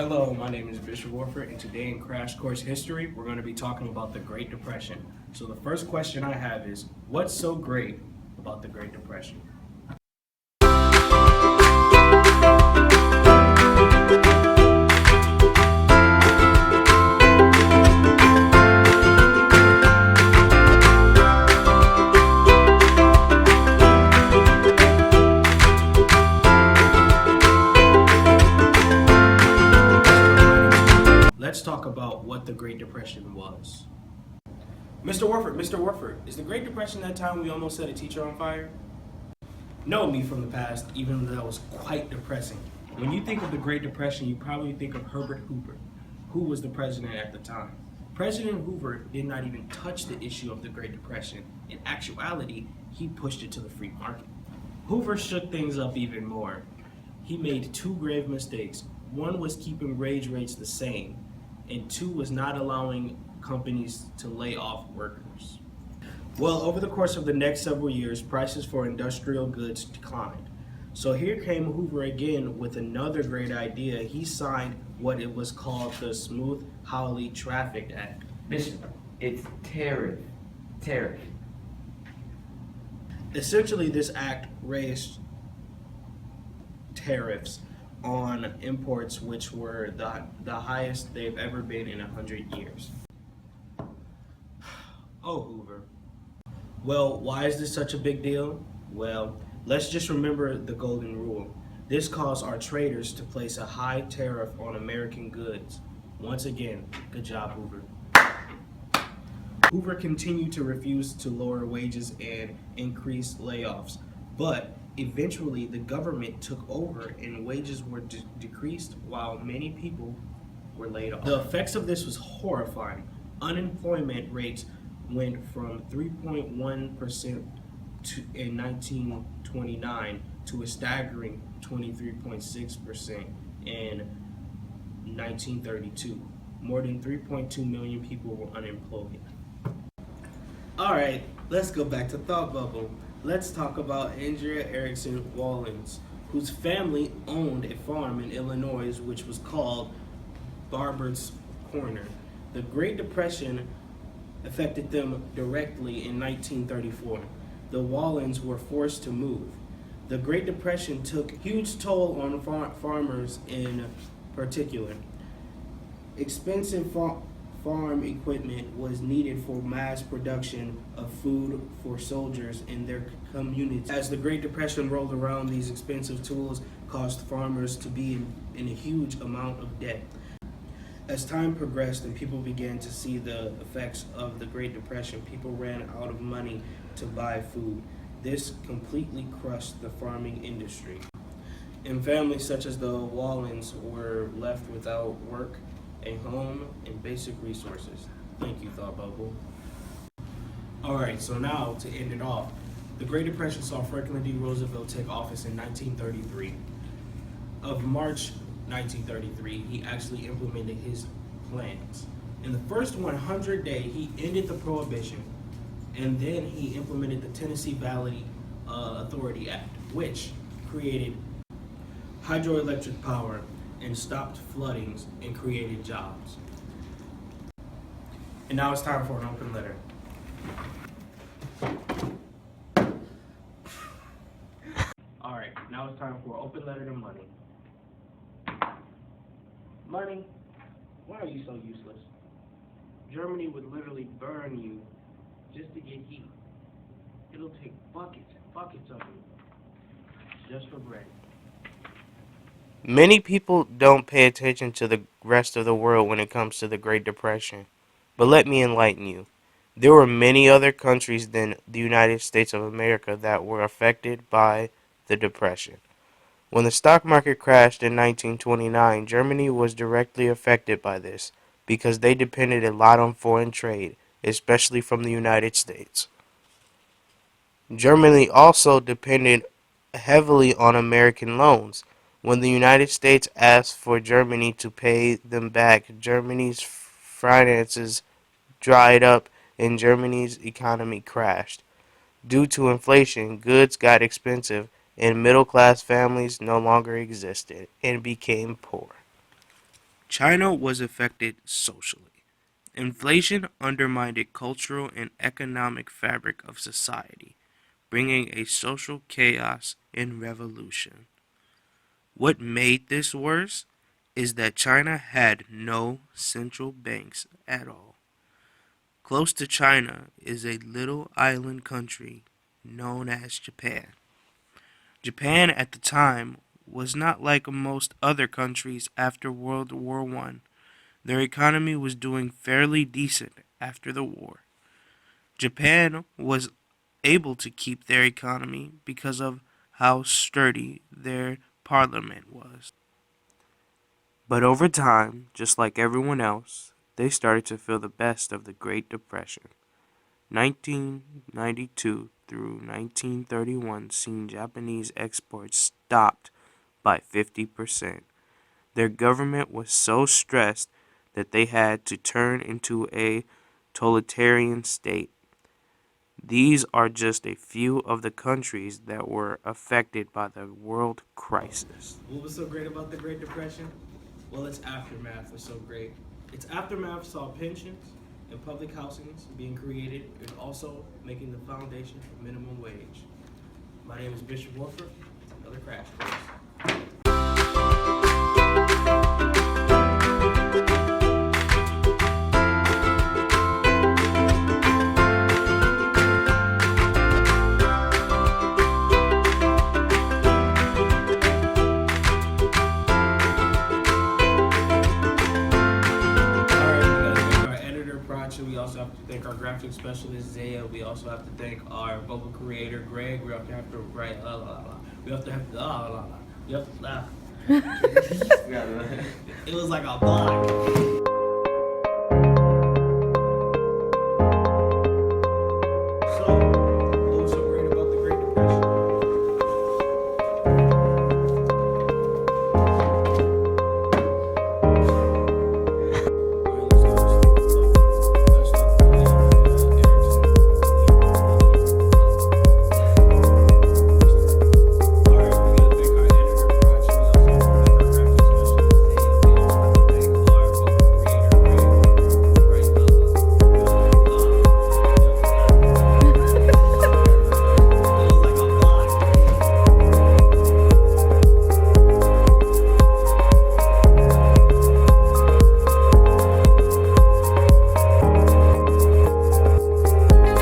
Hello, my name is Bishop Warford, and today in Crash Course History, we're going to be talking about the Great Depression. So the first question I have is, what's so great about the Great Depression? Let's talk about what the Great Depression was. Mr. Warford, is the Great Depression that time we almost set a teacher on fire? Know me from the past, even though that was quite depressing. When you think of the Great Depression, you probably think of Herbert Hoover, who was the president at the time. President Hoover did not even touch the issue of the Great Depression. In actuality, he pushed it to the free market. Hoover shook things up even more. He made two grave mistakes. One was keeping wage rates the same, and two was not allowing companies to lay off workers. Well, over the course of the next several years, prices for industrial goods declined. So here came Hoover again with another great idea. He signed what it was called the Smoot-Hawley Traffic Act. Bishop, it's tariff. Tariff. Essentially, this act raised tariffs on imports, which were the highest they've ever been in 100 years. Oh, Hoover. Well, why is this such a big deal? Well, let's just remember the golden rule. This caused our traders to place a high tariff on American goods. Once again, good job, Hoover. Hoover continued to refuse to lower wages and increase layoffs, but eventually the government took over and wages were decreased while many people were laid off. The effects of this was horrifying. Unemployment rates went from 3.1% in 1929 to a staggering 23.6% in 1932. More than 3.2 million people were unemployed. All right, let's go back to Thought Bubble. Let's talk about Andrea Erickson Wallens, whose family owned a farm in Illinois which was called Barbert's Corner. The Great Depression affected them directly in 1934. The Wallens were forced to move. The Great Depression took huge toll on farmers in particular. Expensive farm equipment was needed for mass production of food for soldiers in their communities. As the Great Depression rolled around, these expensive tools caused farmers to be in a huge amount of debt. As time progressed and people began to see the effects of the Great Depression, people ran out of money to buy food. This completely crushed the farming industry. And families such as the Wallens were left without work, a home, and basic resources. Thank you, Thought Bubble. Alright, so now to end it off, the Great Depression saw Franklin D. Roosevelt take office in 1933. Of March 1933, he actually implemented his plans. In the first 100 days, he ended the Prohibition, and then he implemented the Tennessee Valley Authority Act, which created hydroelectric power and stopped floodings and created jobs. And now it's time for an open letter. All right, now it's time for an open letter to Money. Money, why are you so useless? Germany would literally burn you just to get heat. It'll take buckets and buckets of you just for bread. Many people don't pay attention to the rest of the world when it comes to the Great Depression. But let me enlighten you. There were many other countries than the United States of America that were affected by the Depression. When the stock market crashed in 1929, Germany was directly affected by this because they depended a lot on foreign trade, especially from the United States. Germany also depended heavily on American loans. When the United States asked for Germany to pay them back, Germany's finances dried up and Germany's economy crashed. Due to inflation, goods got expensive and middle-class families no longer existed and became poor. China was affected socially. Inflation undermined the cultural and economic fabric of society, bringing a social chaos and revolution. What made this worse is that China had no central banks at all. Close to China is a little island country known as Japan. Japan at the time was not like most other countries after World War I. Their economy was doing fairly decent after the war. Japan was able to keep their economy because of how sturdy their parliament was. But over time, just like everyone else, they started to feel the best of the Great Depression. 1992 through 1931 seen Japanese exports stopped by 50%. Their government was so stressed that they had to turn into a totalitarian state. These are just a few of the countries that were affected by the world crisis. What was so great about the Great Depression? Well, its aftermath was so great. Its aftermath saw pensions and public housings being created and also making the foundation for minimum wage. My name is Bishop Warford. Another crash course. We also have to thank our graphic specialist Zaya. We also have to thank our vocal creator Greg. We have to write la la la. We have to have la la la. We have to laugh. It was like a block.